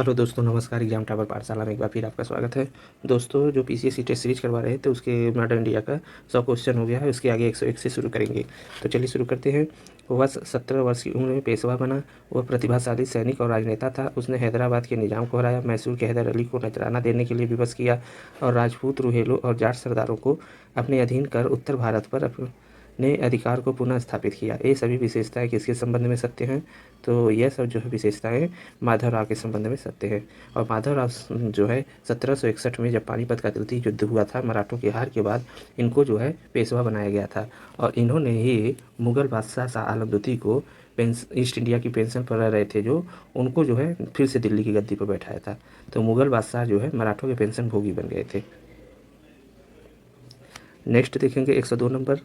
Hello दोस्तों, नमस्कार। Exam tower पाठशाला में एक बार फिर आपका स्वागत है। दोस्तों, जो पीसीएससी टेस्ट सीरीज करवा रहे थे उसके मॉडर्न इंडिया का 100 क्वेश्चन हो गया है। उसके आगे 101 से शुरू करेंगे। तो चलिए शुरू करते हैं। वह 17 वर्ष की उम्र में पेशवा बना। वह प्रतिभाशाली सैनिक और राजनेता था। उसने हैदराबाद के निजाम को हराया, मैसूर के हैदर अली को नजराना देने के लिए विवश किया और राजपूत, रुहेलों और जाट सरदारों को अपने अधीन कर उत्तर भारत पर ने अधिकार को पुनः स्थापित किया। ये सभी विशेषताएं किसके संबंध में सत्य हैं? तो यह सब जो है विशेषताएं माधवराव के संबंध में सत्य है। और माधवराव जो है 1761 में जब पानीपत का तृतीय युद्ध हुआ था, मराठों की हार के बाद इनको जो है पेशवा बनाया गया था। और इन्होंने ही मुगल बादशाह शाह आलम द्वितीय को ईस्ट इंडिया की पेंशन पर रह रहे थे, जो उनको जो है फिर से दिल्ली की गद्दी पर बैठाया था। तो मुगल बादशाह जो है मराठों के पेंशन भोगी बन गए थे। नेक्स्ट देखेंगे 102 नंबर।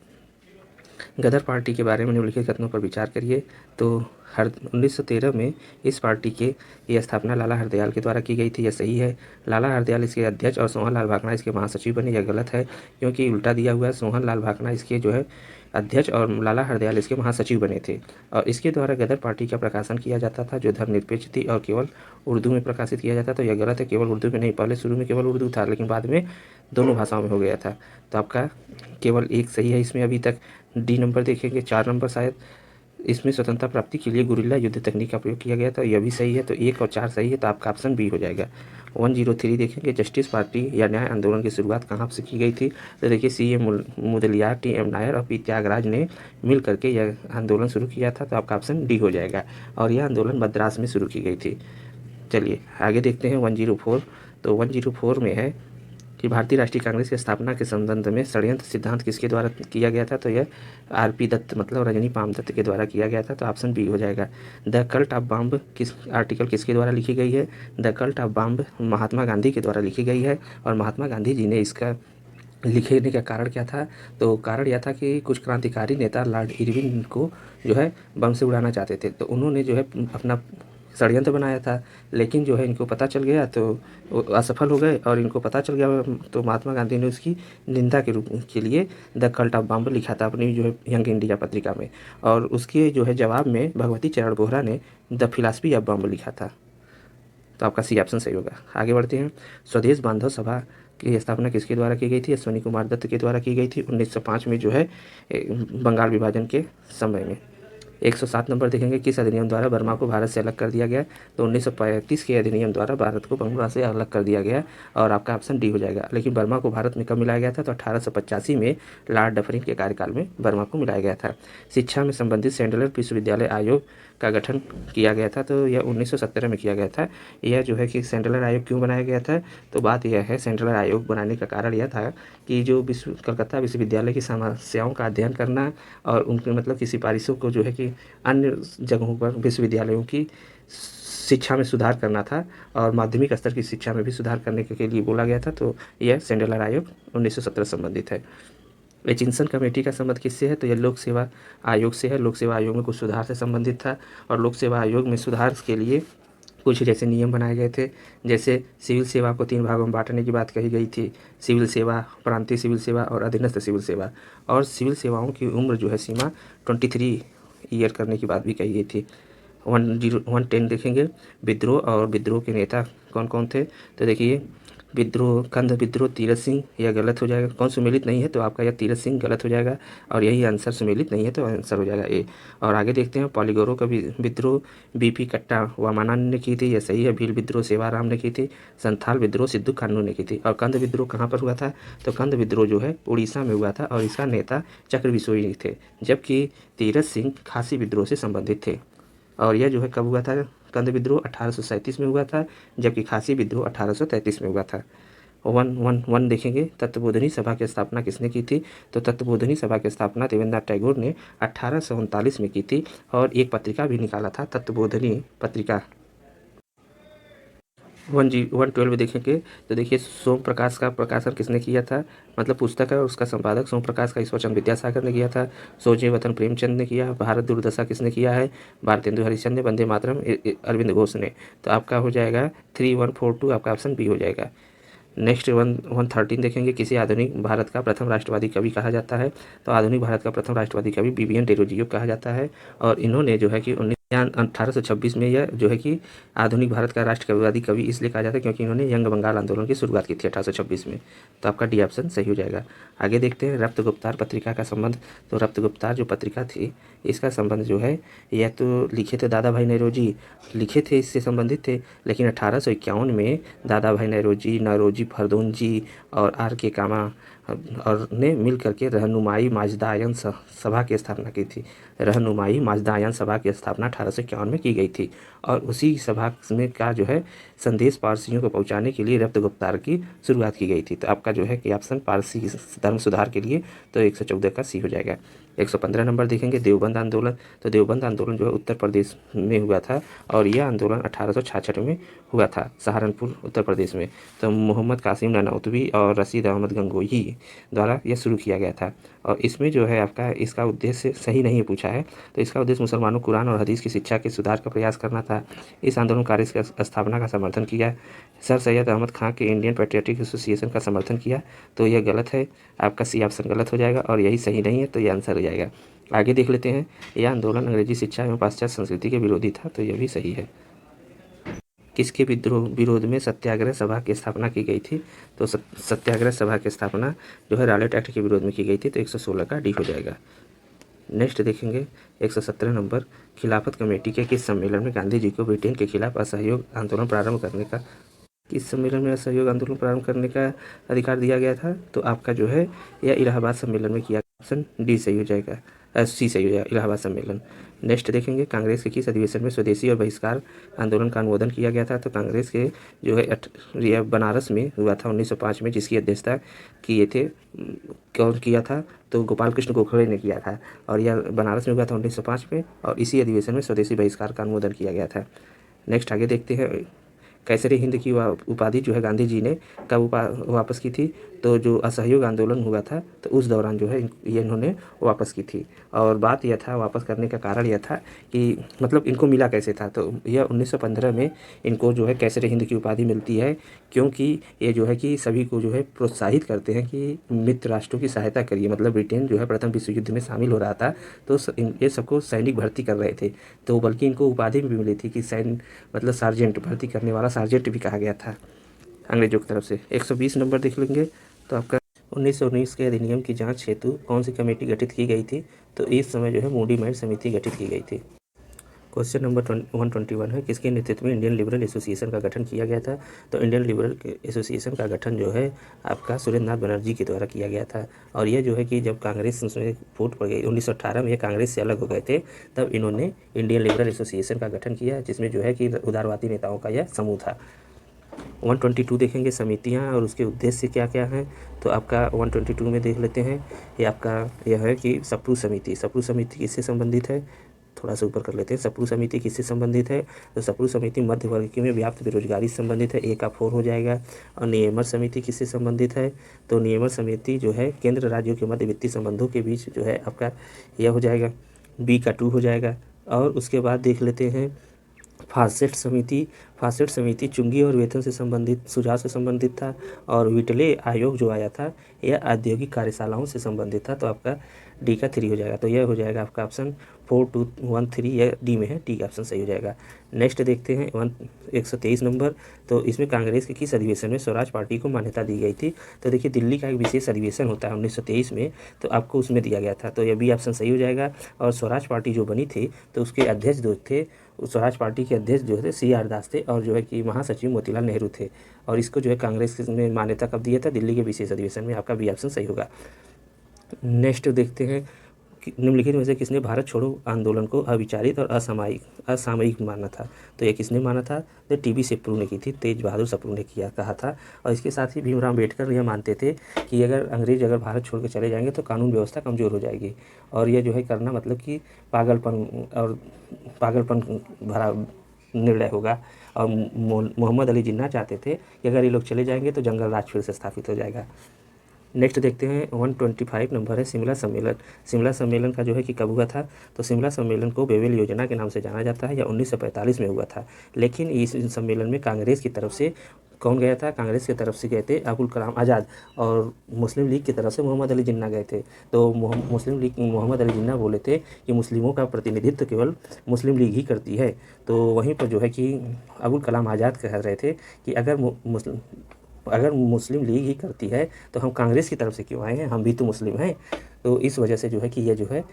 गदर पार्टी के बारे में निम्नलिखित कथनों पर विचार करिए। तो 1913 में इस पार्टी के ये स्थापना लाला हरदयाल के द्वारा की गई थी। यह सही है। लाला हरदयाल इसके अध्यक्ष और सोहन लाल भाकना इसके महासचिव बने। यह गलत है, क्योंकि उल्टा दिया हुआ है। सोहन लाल भाकना इसके जो है अध्यक्ष और लाला हरदयाल इसके महासचिव बने थे। और इसके द्वारा गदर पार्टी का प्रकाशन किया जाता था, जो धर्मनिरपेक्ष थी और केवल उर्दू में प्रकाशित किया जाता। तो यह गलत है। केवल उर्दू में नहीं, पहले शुरू में केवल उर्दू था, लेकिन बाद में दोनों भाषाओं में हो गया था। तो आपका केवल एक सही है इसमें अभी तक। डी नंबर देखेंगे, 4 नंबर शायद। इसमें स्वतंत्रता प्राप्ति के लिए गुरिल्ला युद्ध तकनीक का प्रयोग किया गया था। यह भी सही है। तो 1 और 4 सही है, तो आपका ऑप्शन बी हो जाएगा। 103 देखेंगे, जस्टिस पार्टी या न्याय आंदोलन की शुरुआत कहाँ से की गई थी? तो देखिए, सी मुदलियार, टी नायर और पी त्यागराज ने मिल करके यह आंदोलन शुरू किया था। तो आपका ऑप्शन डी हो जाएगा। और यह आंदोलन मद्रास में शुरू की गई थी। चलिए आगे देखते हैं 104। तो 104 में है कि भारतीय राष्ट्रीय कांग्रेस की स्थापना के संबंध में षड्यंत्र सिद्धांत किसके द्वारा किया गया था? तो यह आरपी दत्त मतलब रजनी पामदत्त के द्वारा किया गया था। तो ऑप्शन बी हो जाएगा। द कल्ट ऑफ बॉम्ब किस आर्टिकल किसके द्वारा लिखी गई है? The cult of bomb Mahatma Gandhi के द्वारा लिखी गई है। और महात्मा गांधी जी ने इसका लिखने का कारण क्या था? तो कारण यह था कि कुछ क्रांतिकारी नेता लॉर्ड इरविन को जो है बम से उड़ाना चाहते थे। तो उन्होंने जो है अपना षड्यंत्र बनाया था, लेकिन जो है इनको पता चल गया तो वो असफल हो गए। और इनको पता चल गया तो महात्मा गांधी ने उसकी निंदा के रूप के लिए द कल्ट ऑफ बॉम्ब लिखा था अपनी जो है यंग इंडिया पत्रिका में। और उसके जो है जवाब में भगवती चरण बोहरा ने द फिलासफी ऑफ बॉम्ब लिखा था। तो आपका सी ऑप्शन सही होगा। आगे बढ़ते हैं। स्वदेश बांधव सभा की स्थापना किसके द्वारा की गई थी? अश्विनी कुमार दत्त के द्वारा की गई थी 1905 में, जो है बंगाल विभाजन के समय में। 107 नंबर देखेंगे, किस अधिनियम द्वारा बर्मा को भारत से अलग कर दिया गया? तो 1935 के अधिनियम द्वारा भारत को बंगला से अलग कर दिया गया। और आपका ऑप्शन डी हो जाएगा। लेकिन बर्मा को भारत में कब मिलाया गया था? तो 1885 में लॉर्ड डफरिन के कार्यकाल में बर्मा को मिलाया गया था। शिक्षा में संबंधित सेंट्रल विश्वविद्यालय आयोग का गठन किया गया था। तो यह 1917 में किया गया था। यह जो है कि सेंट्रल आयोग क्यों बनाया गया था? तो बात यह है, सेंट्रल आयोग बनाने का कारण यह था कि जो कलकत्ता विश्वविद्यालय की समस्याओं का अध्ययन करना और उनके मतलब की सिफारिशों को जो है कि अन्य जगहों पर विश्वविद्यालयों की शिक्षा में सुधार करना था और माध्यमिक स्तर की शिक्षा में भी सुधार करने के लिए बोला गया था। तो यह सेंट्रल आयोग 1917 संबंधित है। एचिंसन कमेटी का संबंध किससे है? तो यह लोक सेवा आयोग से है। लोक सेवा आयोग में कुछ सुधार से संबंधित था। और लोक सेवा आयोग में सुधार के लिए कुछ जैसे नियम बनाए गए थे, जैसे सिविल सेवा को 3 भागों में बांटने की बात कही गई थी। सिविल सेवा, प्रांतीय सिविल सेवा और अधीनस्थ सिविल सेवा। और सिविल सेवाओं की उम्र जो है सीमा 23 ईयर करने की बात भी कही गई थी। 110 देखेंगे, विद्रोह और विद्रोह के नेता कौन कौन थे? तो देखिए, विद्रोह कंध विद्रोह तीरथ सिंह, यह गलत हो जाएगा। कौन सुमेलित नहीं है? तो आपका यह तीरथ सिंह गलत हो जाएगा। और यही आंसर, सुमेलित नहीं है तो आंसर हो जाएगा ए। और आगे देखते हैं, पॉलीगोरो का विद्रोह बीपी कट्टा वामाना ने की थी, यह सही है। भील विद्रोह सेवाराम ने की थी। संथाल विद्रोह सिद्धू कान्हू ने की थी। और कंध विद्रोह कहाँ पर हुआ था? तो कंध विद्रोह जो है उड़ीसा में हुआ था और इसका नेता चक्र बिसोई थे, जबकि तीरथ सिंह खासी विद्रोह से संबंधित थे। और यह जो है कब हुआ था? कंद विद्रोह 1837 में हुआ था, जबकि खासी विद्रोह 1833 में हुआ था। 111 देखेंगे, तत्वबोधिनी सभा की स्थापना किसने की थी? तो तत्वबोधिनी सभा की स्थापना देवेंद्रनाथ टैगोर ने 1839 में की थी। और एक पत्रिका भी निकाला था, तत्वबोधिनी पत्रिका। 112 देखेंगे, तो देखिए, सोम प्रकाश का प्रकाशन किसने किया था? मतलब पुस्तक है, उसका संपादक सोम प्रकाश का ईश्वरचंद्र विद्यासागर ने किया था। सोचे वतन प्रेमचंद ने किया। भारत दुर्दशा किसने किया है? भारतेंदु हरिश्चंद्र ने। वंदे मातरम अरविंद घोष ने। तो आपका हो जाएगा 3142, आपका ऑप्शन बी हो जाएगा। नेक्स्ट 113 देखेंगे, किसी आधुनिक भारत का प्रथम राष्ट्रवादी कवि कहा जाता है? तो आधुनिक भारत का प्रथम राष्ट्रवादी कवि बीबीएन डेरोजियो कहा जाता है। और इन्होंने जो है कि यहाँ 1826 में यह जो है कि आधुनिक भारत का राष्ट्रवादी कवि इसलिए कहा जाता है क्योंकि इन्होंने यंग बंगाल आंदोलन की शुरुआत की थी 1826 में। तो आपका डी ऑप्शन सही हो जाएगा। आगे देखते हैं रक्त गुप्तार पत्रिका का संबंध। तो रक्त गुप्तार जो पत्रिका थी इसका संबंध जो है यह तो लिखे थे दादा भाई नेरोजी, लिखे थे, इससे संबंधित थे। लेकिन 1851 में दादा भाई नेरोजी, नारोजी फरदोंजी और आर के कामा और ने मिल करके रहनुमाई माजदायन सभा की स्थापना की थी। रहनुमाई माजदायन सभा की स्थापना 1851 में की गई थी और उसी सभा में का जो है संदेश पारसियों को पहुंचाने के लिए रक्त गुप्तार की शुरुआत की गई थी। तो आपका जो है कि ऑप्शन पारसी धर्म सुधार के लिए तो 114 का सी हो जाएगा। 115 नंबर देखेंगे देवबंद आंदोलन। तो देवबंद आंदोलन जो है उत्तर प्रदेश में हुआ था और यह आंदोलन 1866 में हुआ था सहारनपुर उत्तर प्रदेश में। तो मोहम्मद कासिम नानौतवी और रशीद अहमद गंगोही द्वारा यह शुरू किया गया था और इसमें जो है आपका इसका उद्देश्य सही नहीं पूछा है। तो इसका उद्देश्य मुसलमानों को कुरान और हदीस की शिक्षा के सुधार का प्रयास करना था। इस आंदोलनकारी की स्थापना का समर्थन किया। सर सैयद अहमद खां के इंडियन पैट्रियटिक एसोसिएशन का समर्थन किया। तो यह गलत है, आपका सी ऑप्शन गलत हो जाएगा और यही सही नहीं है, तो यह आंसर हो जाएगा। आगे देख लेते हैं। यह आंदोलन अंग्रेजी शिक्षा एवं पाश्चात्य संस्कृति के विरोधी था, तो यह भी सही है। किसके विरोध में सत्याग्रह सभा की स्थापना की गई थी? तो सत्याग्रह सभा की स्थापना जो है रॉलेट एक्ट के विरोध में की गई थी। तो 116 का डी हो जाएगा। नेक्स्ट देखेंगे 117 नंबर खिलाफत कमेटी के किस सम्मेलन में गांधी जी को ब्रिटेन के खिलाफ असहयोग आंदोलन प्रारंभ करने का किस सम्मेलन में असहयोग आंदोलन प्रारंभ करने का अधिकार दिया गया था? तो आपका जो है यह इलाहाबाद सम्मेलन में किया। ऑप्शन डी सही हो जाएगा, सी सही हो जाएगा, इलाहाबाद सम्मेलन। नेक्स्ट देखेंगे कांग्रेस के किस अधिवेशन में स्वदेशी और बहिष्कार आंदोलन का अनुमोदन किया गया था? तो कांग्रेस के जो है यह बनारस में हुआ था 1905 में, जिसकी अध्यक्षता किए थे कौन किया था? तो गोपाल कृष्ण गोखले ने किया था और यह बनारस में हुआ था 1905 में और इसी अधिवेशन में स्वदेशी बहिष्कार का अनुमोदन किया गया था। नेक्स्ट आगे देखते हैं कैसरे हिंद की उपाधि जो है गांधी जी ने कब वापस की थी? तो जो असहयोग आंदोलन हुआ था तो उस दौरान जो है ये इन्होंने वापस की थी। और बात यह था वापस करने का कारण यह था कि मतलब इनको मिला कैसे था? तो यह 1915 में इनको जो है कैसरे हिंद की उपाधि मिलती है क्योंकि ये जो है कि सभी को जो है प्रोत्साहित करते हैं कि मित्र राष्ट्रों की सहायता करिए। मतलब ब्रिटेन जो है प्रथम विश्व युद्ध में शामिल हो रहा था तो ये सबको सैनिक भर्ती कर रहे थे, तो बल्कि इनको उपाधि भी मिली थी कि सैन्य मतलब सार्जेंट भर्ती करने वाला सार्जेंट भी कहा गया था अंग्रेजों की तरफ से। 120 नंबर देख लेंगे। तो आपका 1919 के अधिनियम की जांच हेतु कौन सी कमेटी गठित की गई थी? तो इस समय जो है मूडी मेट समिति गठित की गई थी। क्वेश्चन नंबर 121 है किसके नेतृत्व में इंडियन लिबरल एसोसिएशन का गठन किया गया था? तो इंडियन लिबरल एसोसिएशन का गठन जो है आपका सुरेंद्र नाथ बनर्जी के द्वारा किया गया था। और यह जो है कि जब कांग्रेस उसमें फूट पड़ गई 1918 में, ये कांग्रेस से अलग हो गए थे, तब इन्होंने इंडियन लिबरल एसोसिएशन का गठन किया जिसमें जो है कि उदारवादी नेताओं का यह समूह था। 122 देखेंगे समितियां और उसके उद्देश्य क्या क्या हैं? तो आपका 122 में देख लेते हैं। ये आपका यह है कि सप्रू समिति किससे संबंधित है? थोड़ा सा ऊपर कर लेते हैं। सप्रू समिति किससे संबंधित है? तो सप्रू समिति मध्य वर्ग में व्याप्त बेरोजगारी से संबंधित है, ए का 4 हो जाएगा। और नियमन समिति किससे संबंधित है? तो नियमन समिति जो है केंद्र राज्यों के मध्य वित्तीय संबंधों के बीच जो है आपका यह हो जाएगा, बी का 2 हो जाएगा। और उसके बाद देख लेते हैं फासेट समिति चुंगी और वेतन से संबंधित सुझाव से संबंधित था। और विटले आयोग जो आया था यह औद्योगिक कार्यशालाओं से संबंधित था। तो आपका डी का 3 हो जाएगा। तो यह हो जाएगा आपका ऑप्शन 4213, यह डी में है, डी का ऑप्शन सही हो जाएगा। नेक्स्ट देखते हैं 123 नंबर। तो इसमें कांग्रेस के किस अधिवेशन में स्वराज पार्टी को मान्यता दी गई थी? तो देखिए दिल्ली का एक विशेष अधिवेशन होता है 1923 में, तो आपको उसमें दिया गया था। तो यह बी ऑप्शन सही हो जाएगा। और स्वराज पार्टी जो बनी थी तो उसके अध्यक्ष जो थे, स्वराज पार्टी के अध्यक्ष जो थे CR दास थे और जो है कि महासचिव मोतीलाल नेहरू थे। और इसको जो है कांग्रेस में मान्यता कब दिया था? दिल्ली के विशेष अधिवेशन में। आपका बी ऑप्शन सही होगा। नेक्स्ट देखते हैं निम्नलिखित में से किसने भारत छोड़ो आंदोलन को अविचारित और असामयिक माना था? तो यह किसने माना था? तो TB सप्रू ने की थी, तेज बहादुर सप्रू ने कहा था। और इसके साथ ही भीमराव अम्बेडकर यह मानते थे कि अगर अंग्रेज भारत छोड़ कर चले जाएंगे तो कानून व्यवस्था कमज़ोर हो जाएगी और यह जो है करना मतलब कि पागलपन भरा निर्णय होगा। और मोहम्मद अली जिन्ना चाहते थे कि अगर ये लोग चले जाएंगे तो जंगल राज फिर से स्थापित हो जाएगा। नेक्स्ट देखते हैं 125 नंबर है शिमला सम्मेलन का जो है कि कब हुआ था? तो शिमला सम्मेलन को वेवेल योजना के नाम से जाना जाता है या 1945 में हुआ था। लेकिन इस सम्मेलन में कांग्रेस की तरफ से कौन गया था? कांग्रेस की तरफ से गए थे अबुल कलाम आज़ाद, और मुस्लिम लीग की तरफ से मोहम्मद अली जिन्ना गए थे। तो मुस्लिम लीग मोहम्मद अली जिन्ना बोले थे कि मुस्लिमों का प्रतिनिधित्व केवल मुस्लिम लीग ही करती है। तो वहीं पर जो है कि अबुल कलाम आज़ाद कह रहे थे कि अगर मुस्लिम लीग ही करती है तो हम कांग्रेस की तरफ से क्यों आए हैं, हम भी तो मुस्लिम हैं। तो इस वजह से जो है कि ये जो है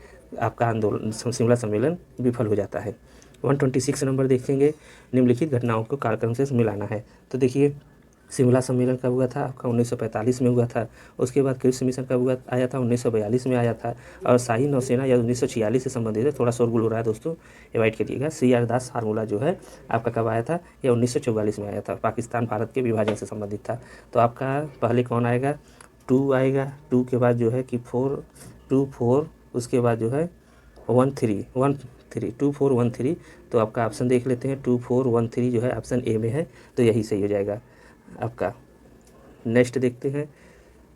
आपका आंदोलन शिमला सम्मेलन विफल हो जाता है। 126 नंबर देखेंगे, निम्नलिखित घटनाओं को कालक्रम से मिलाना है। तो देखिए शिमला सम्मेलन कब हुआ था? आपका 1945 में हुआ था। उसके बाद क्रिप्स मिशन कब हुआ आया था? 1942 में आया था। और शाही नौसेना या 1946 से संबंधित है, थोड़ा शोरगुल हो रहा है दोस्तों, अवॉइड करिएगा। CR दास फार्मूला जो है आपका कब आया था? यह 1944 में आया था, पाकिस्तान भारत के विभाजन से संबंधित था। तो आपका पहले कौन आएगा? 2 आएगा, 2 के बाद जो है कि 4, 2 4, उसके बाद जो है 1 3 1 3 2 4 1 3। तो आपका ऑप्शन देख लेते हैं, 2 4 1 3 जो है ऑप्शन ए में है, तो यही सही हो जाएगा आपका। नेक्स्ट देखते हैं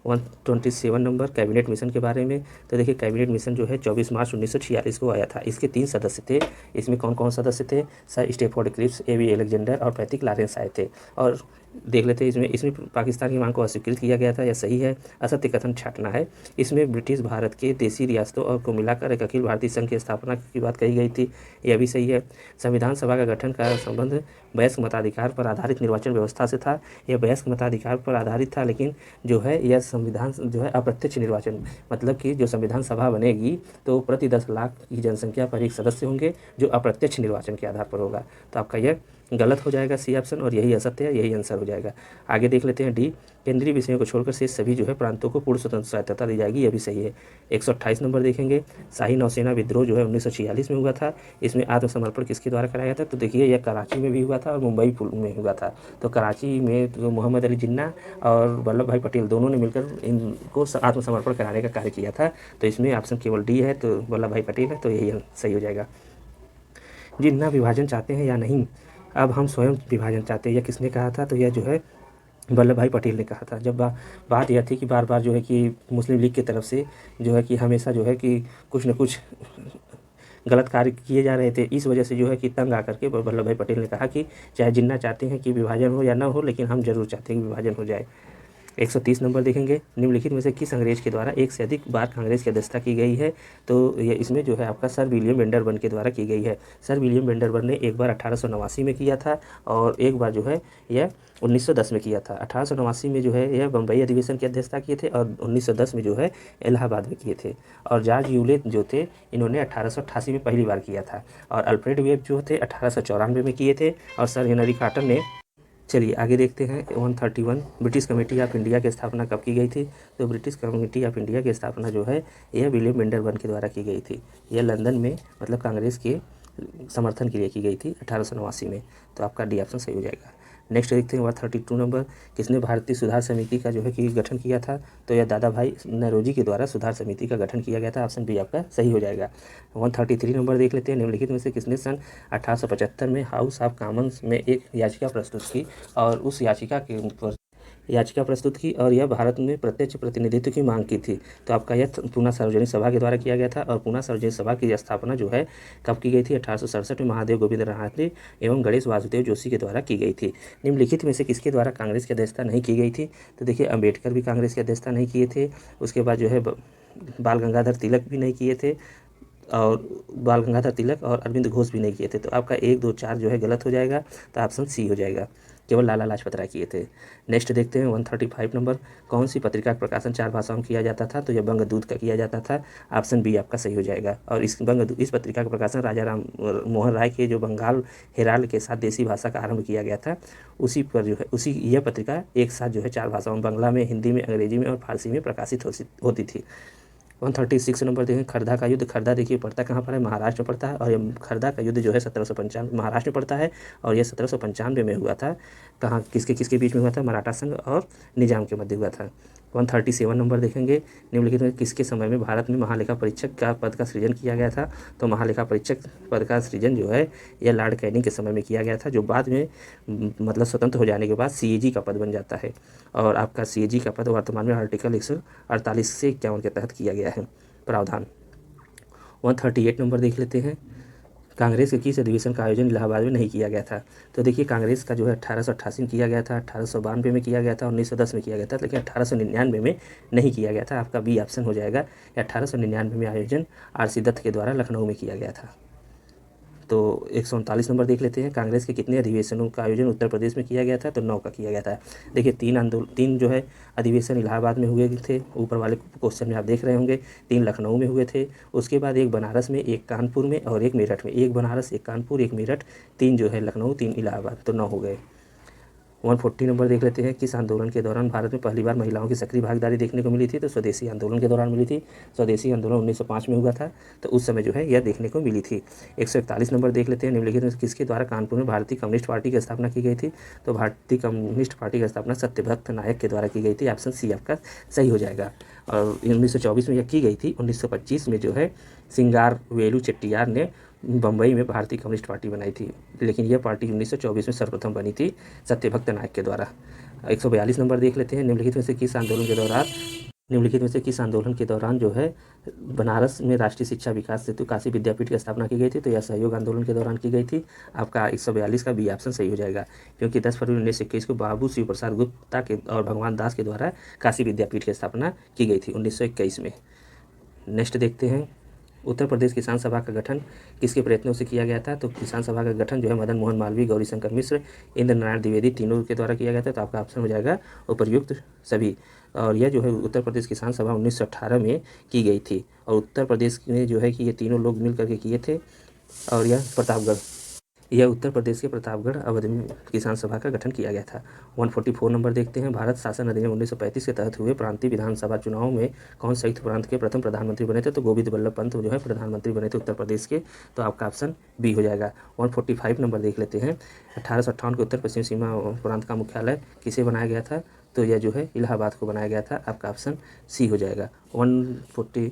127 नंबर, कैबिनेट मिशन के बारे में। तो देखिए कैबिनेट मिशन जो है 24 मार्च 1946 को आया था। इसके 3 सदस्य थे। इसमें कौन कौन सदस्य थे? Sir Stafford Cripps, A.V. Alexander और पैट्रिक लॉरेंस आए थे। और देख लेते हैं इसमें पाकिस्तान की मांग को अस्वीकृत किया गया था, यह सही है। असत्य कथन छाटना है। इसमें ब्रिटिश भारत के देशी रियासतों और को मिलाकर एक अखिल भारतीय संघ की स्थापना की बात कही गई थी, यह भी सही है। संविधान सभा का गठन का संबंध वयस्क मताधिकार पर आधारित निर्वाचन व्यवस्था से था। यह वयस्क मताधिकार पर आधारित था, लेकिन जो है यह संविधान जो है अप्रत्यक्ष निर्वाचन, मतलब कि जो संविधान सभा बनेगी तो प्रति 10 लाख की जनसंख्या पर एक सदस्य होंगे, जो अप्रत्यक्ष निर्वाचन के आधार पर होगा। तो आपका यह गलत हो जाएगा सी ऑप्शन, और यही असत्य है, यही आंसर हो जाएगा। आगे देख लेते हैं डी, केंद्रीय विषयों को छोड़कर शेष सभी जो है प्रांतों को पूर्ण स्वतंत्र स्वायत्तता दी जाएगी, यह भी सही है। 128 नंबर देखेंगे, शाही नौसेना विद्रोह जो है 1946 में हुआ था। इसमें आत्मसमर्पण किसके द्वारा कराया था? तो देखिए यह कराची में भी हुआ था और मुंबई में हुआ था। तो कराची में तो मोहम्मद अली जिन्ना और वल्लभ भाई पटेल दोनों ने मिलकर इनको आत्मसमर्पण कराने का कार्य किया था। तो इसमें ऑप्शन केवल डी है, तो वल्लभ भाई पटेल है, तो यही सही हो जाएगा। जिन्ना विभाजन चाहते हैं या नहीं? अब हम स्वयं विभाजन चाहते हैं, यह किसने कहा था? तो यह जो है वल्लभ भाई पटेल ने कहा था। जब बात यह थी कि बार बार जो है कि मुस्लिम लीग की तरफ से जो है कि हमेशा जो है कि कुछ न कुछ गलत कार्य किए जा रहे थे, इस वजह से जो है कि तंग आकर के वल्लभ भाई पटेल ने कहा कि चाहे जिन्ना चाहते हैं कि विभाजन हो या ना हो, लेकिन हम जरूर चाहते हैं कि विभाजन हो जाए। 130 नंबर देखेंगे, निम्नलिखित में से किस अंग्रेज के द्वारा एक से अधिक बार कांग्रेस की अध्यक्षता की गई है? तो ये इसमें जो है आपका सर विलियम वेंडरबर्न के द्वारा की गई है। सर विलियम वेंडरबर्न ने एक बार 1889 में किया था, और एक बार जो है यह 1910 में किया था। 1889 में जो है यह बम्बई अधिवेशन की अध्यक्षता किए थे, और 1910 में जो है इलाहाबाद में किए थे। और जॉर्ज यूलेट जो थे, इन्होंने 1888 में पहली बार किया था। और अल्फ्रेड वेब जो थे 1894 में किए थे, और सर हेनरी कार्टर ने। चलिए आगे देखते हैं 131, ब्रिटिश कमेटी ऑफ इंडिया की स्थापना कब की गई थी? तो ब्रिटिश कमेटी ऑफ इंडिया की स्थापना जो है यह विलियम वेंडरबर्न के द्वारा की गई थी। यह लंदन में मतलब कांग्रेस के समर्थन के लिए की गई थी 1889 में। तो आपका डी ऑप्शन सही हो जाएगा। नेक्स्ट देखते हैं 132 नंबर, किसने भारतीय सुधार समिति का जो है कि गठन किया था? तो यह दादा भाई नौरोजी के द्वारा सुधार समिति का गठन किया गया था। ऑप्शन बी आपका सही हो जाएगा। 133 नंबर देख लेते हैं, निम्नलिखित में से किसने सन 1875 में हाउस ऑफ कॉमन्स में एक याचिका प्रस्तुत की, और उस याचिका प्रस्तुत की, और यह भारत में प्रत्यक्ष प्रतिनिधित्व की मांग की थी? तो आपका यह पूना सार्वजनिक सभा के द्वारा किया गया था। और पूना सार्वजनिक सभा की स्थापना जो है कब की गई थी? 1867 में महादेव गोविंद रानडे एवं गणेश वासुदेव जोशी के द्वारा की गई थी। निम्नलिखित में से किसके द्वारा कांग्रेस की अध्यक्षता नहीं की गई थी? तो देखिए अम्बेडकर भी कांग्रेस की अध्यक्षता नहीं किए थे। उसके बाद जो है बाल गंगाधर तिलक भी नहीं किए थे, और बाल गंगाधर तिलक और अरविंद घोष भी नहीं किए थे। तो आपका 1 2 4 जो है गलत हो जाएगा, तो ऑप्शन सी हो जाएगा। केवल लाला लाजपत राय किए थे। नेक्स्ट देखते हैं 135 नंबर, कौन सी पत्रिका का प्रकाशन 4 भाषाओं में किया जाता था? तो यह बंगदूत का किया जाता था। ऑप्शन बी आपका सही हो जाएगा। और इस पत्रिका का प्रकाशन राजा राम मोहन राय के जो बंगाल हेराल्ड के साथ देसी भाषा का आरंभ किया गया था, उसी पर जो है यह पत्रिका एक साथ जो है 4 भाषाओं, बांग्ला में, हिंदी में, अंग्रेजी में और फारसी में प्रकाशित होती थी। 136 नंबर देखें, खरदा का युद्ध। खरदा देखिए पड़ता कहाँ पर है? महाराष्ट्र में पड़ता है। और ये खरदा का युद्ध जो है 1795 महाराष्ट्र में पड़ता है, और यह 1795 में हुआ था। कहाँ किसके बीच में हुआ था? मराठा संघ और निजाम के मध्य हुआ था। 137 नंबर देखेंगे, निम्नलिखित में किसके समय में भारत में महालेखा परीक्षक का पद का सृजन किया गया था? तो महालेखा परीक्षक पद का सृजन जो है यह लॉर्ड कैनिंग के समय में किया गया था, जो बाद में मतलब स्वतंत्र हो जाने के बाद CAG का पद बन जाता है। और आपका CAG का पद वर्तमान में आर्टिकल 148 से 51 के तहत किया गया है प्रावधान। 138 नंबर देख लेते हैं, कांग्रेस के किस अधिवेशन का आयोजन इलाहाबाद में नहीं किया गया था? तो देखिए कांग्रेस का जो है 1888 में किया गया था, 1892 में किया गया था, 1910 में किया गया था, लेकिन 1899 में नहीं किया गया था। आपका बी ऑप्शन हो जाएगा। 1899 में आयोजन आर.सी. दत्त के द्वारा लखनऊ में किया गया था। तो 139 नंबर देख लेते हैं। कांग्रेस के कितने अधिवेशनों का आयोजन उत्तर प्रदेश में किया गया था? तो 9 का किया गया था। देखिए तीन जो है अधिवेशन इलाहाबाद में हुए थे, ऊपर वाले क्वेश्चन में आप देख रहे होंगे। 3 लखनऊ में हुए थे, उसके बाद एक बनारस में, एक कानपुर में और एक मेरठ में। एक बनारस, एक कानपुर, एक मेरठ, 3 जो है लखनऊ, 3 इलाहाबाद, तो 9 हो गए। 140 नंबर देख लेते हैं। किस आंदोलन के दौरान भारत में पहली बार महिलाओं की सक्रिय भागीदारी देखने को मिली थी? तो स्वदेशी आंदोलन के दौरान मिली थी। स्वदेशी आंदोलन 1905 में हुआ था, तो उस समय जो है यह देखने को मिली थी। 141 नंबर देख लेते हैं। निम्नलिखित में किसके द्वारा कानपुर में भारतीय कम्युनिस्ट पार्टी की स्थापना की गई थी? तो भारतीय कम्युनिस्ट पार्टी की स्थापना सत्यव्रत नायक के द्वारा की गई थी। ऑप्शन सी आपका सही हो जाएगा। और 1924 में यह की गई थी। 1925 में जो है सिंगारवेलु चेट्टियार ने बम्बई में भारतीय कम्युनिस्ट पार्टी बनाई थी, लेकिन यह पार्टी 1924 में सर्वप्रथम बनी थी सत्यभक्त नायक के द्वारा। 142 नंबर देख लेते हैं। निम्नलिखित में से किस आंदोलन के दौरान जो है बनारस में राष्ट्रीय शिक्षा विकास हेतु काशी विद्यापीठ की स्थापना की गई थी? तो यह सहयोग आंदोलन के दौरान की गई थी। आपका 142 का बी ऑप्शन सही हो जाएगा, क्योंकि 10 फरवरी 1921 को बाबू शिव प्रसाद गुप्ता के और भगवान दास के द्वारा काशी विद्यापीठ की स्थापना की गई थी 1921 में। नेक्स्ट देखते हैं। उत्तर प्रदेश किसान सभा का गठन किसके प्रयत्नों से किया गया था? तो किसान सभा का गठन जो है मदन मोहन मालवीय, गौरीशंकर मिश्र, इंद्र नारायण द्विवेदी, तीनों के द्वारा किया गया था। तो आपका ऑप्शन हो जाएगा उपर्युक्त सभी। और यह जो है उत्तर प्रदेश किसान सभा 1918 में की गई थी, और उत्तर प्रदेश में जो है कि ये तीनों लोग मिल करके किए थे। और यह उत्तर प्रदेश के प्रतापगढ़ अवध में किसान सभा का गठन किया गया था। 144 नंबर देखते हैं। भारत शासन अधिनियम 1935 के तहत हुए प्रांतीय विधानसभा चुनाव में कौन संयुक्त प्रांत के प्रथम प्रधानमंत्री बने थे? तो गोविंद वल्लभ पंत जो है प्रधानमंत्री बने थे उत्तर प्रदेश के। तो आपका ऑप्शन बी हो जाएगा। 145 नंबर देख लेते हैं। 1858 के उत्तर पश्चिम सीमा प्रांत का मुख्यालय किसे बनाया गया था? तो यह जो है इलाहाबाद को बनाया गया था। आपका ऑप्शन सी हो जाएगा। 140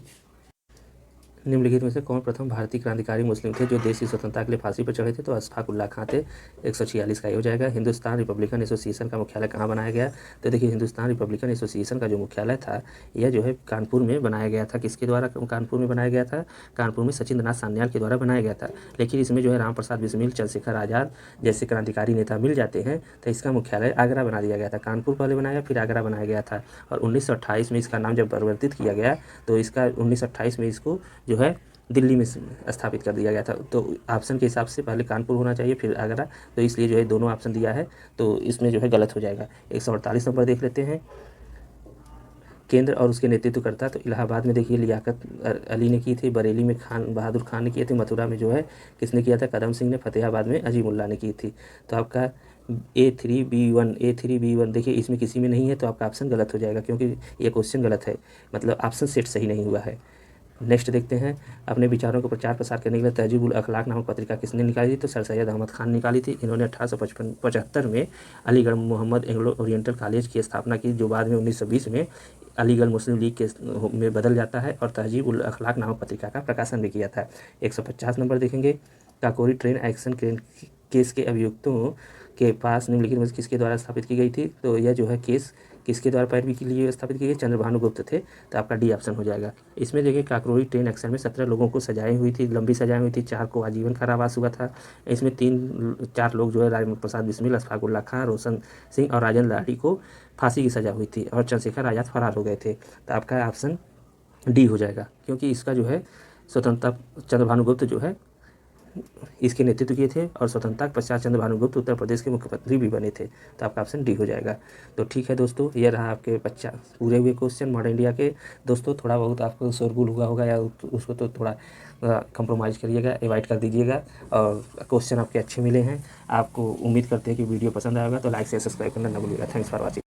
निम्नलिखित में से कौन प्रथम भारतीय क्रांतिकारी मुस्लिम थे जो देश की स्वतंत्रता के लिए फांसी पर चढ़े थे? तो अशफाक उल्लाह खां थे। 146 का हो जाएगा। हिंदुस्तान रिपब्लिकन एसोसिएशन का मुख्यालय कहाँ बनाया गया? तो देखिए हिंदुस्तान रिपब्लिकन एसोसिएशन का जो मुख्यालय था यह जो है कानपुर में बनाया गया था। किसके द्वारा कानपुर में बनाया गया था? कानपुर में सचिंद्र नाथ सान्याल के द्वारा बनाया गया था। लेकिन इसमें जो है राम प्रसाद बिस्मिल, चंद्रशेखर आज़ाद जैसे क्रांतिकारी नेता मिल जाते हैं, तो इसका मुख्यालय आगरा बना दिया गया था। कानपुर पहले बनाया, फिर आगरा बनाया गया था। और 1928 में इसका नाम जब परिवर्तित किया गया, तो इसका 1928 में इसको जो है दिल्ली में स्थापित कर दिया गया था। तो ऑप्शन के हिसाब से पहले कानपुर होना चाहिए, फिर आगरा, तो इसलिए जो है दोनों ऑप्शन दिया है, तो इसमें जो है गलत हो जाएगा। 148 नंबर देख लेते हैं। केंद्र और उसके नेतृत्वकर्ता, तो इलाहाबाद में देखिए लियाकत अली ने की थी, बरेली में खान बहादुर खान ने किए थे, मथुरा में जो है किसने किया था? कदम सिंह ने, फतेहाबाद में अजीमुल्ला ने की थी। तो आपका A3B1 देखिए इसमें किसी में नहीं है, तो आपका ऑप्शन गलत हो जाएगा, क्योंकि ये क्वेश्चन गलत है, मतलब ऑप्शन सेट सही नहीं हुआ है। नेक्स्ट देखते हैं। अपने विचारों को प्रचार प्रसार करने के लिए तहजीब उल अखलाक नामक पत्रिका किसने निकाली थी? तो सर सैयद अहमद खान निकाली थी। इन्होंने 1875 में Aligarh Mohammed Anglo Oriental College की स्थापना की, जो बाद में 1920 में अलीगढ़ मुस्लिम लीग के में बदल जाता है, और तहजीब उल अखलाक नामक पत्रिका का प्रकाशन भी किया था। 150 नंबर देखेंगे। काकोरी ट्रेन एक्शन केस के अभियुक्तों के पास निम्नलिखित में किसके द्वारा स्थापित की गई थी? तो यह जो है केस किसके द्वारा पैरवी के लिए स्थापित की गई? चंद्रभानु गुप्त थे। तो आपका डी ऑप्शन हो जाएगा। इसमें देखिए काकोरी ट्रेन एक्शन में 17 लोगों को सजाएं हुई थी, लंबी सजाएं हुई थी, 4 को आजीवन कारावास हुआ था। इसमें 4 लोग जो है राजेंद्र प्रसाद बिस्मिल, अशफाक उल्लाह खां, रोशन सिंह और राजेंद्र लाठी को फांसी की सजा हुई थी, और चंद्रशेखर आज़ाद फरार हो गए थे। तो आपका ऑप्शन डी हो जाएगा, क्योंकि इसका जो है स्वतंत्रता चंद्रभानु गुप्त जो है इसके नेतृत्व किए थे, और स्वतंत्रता के पश्चात चंद्रभानु गुप्त उत्तर प्रदेश के मुख्यमंत्री भी बने थे। तो आपका ऑप्शन डी हो जाएगा। तो ठीक है दोस्तों, ये रहा आपके पूरे हुए क्वेश्चन मॉडर्न इंडिया के। दोस्तों थोड़ा बहुत आपको शोरगुल हुआ होगा या उसको तो थोड़ा कंप्रोमाइज़ करिएगा, अवॉइड कर दीजिएगा, और क्वेश्चन आपके अच्छे मिले हैं। आपको उम्मीद करते हैं कि वीडियो पसंद आएगा, तो लाइक से सब्सक्राइब करना ना भूलिएगा। Thanks for watching.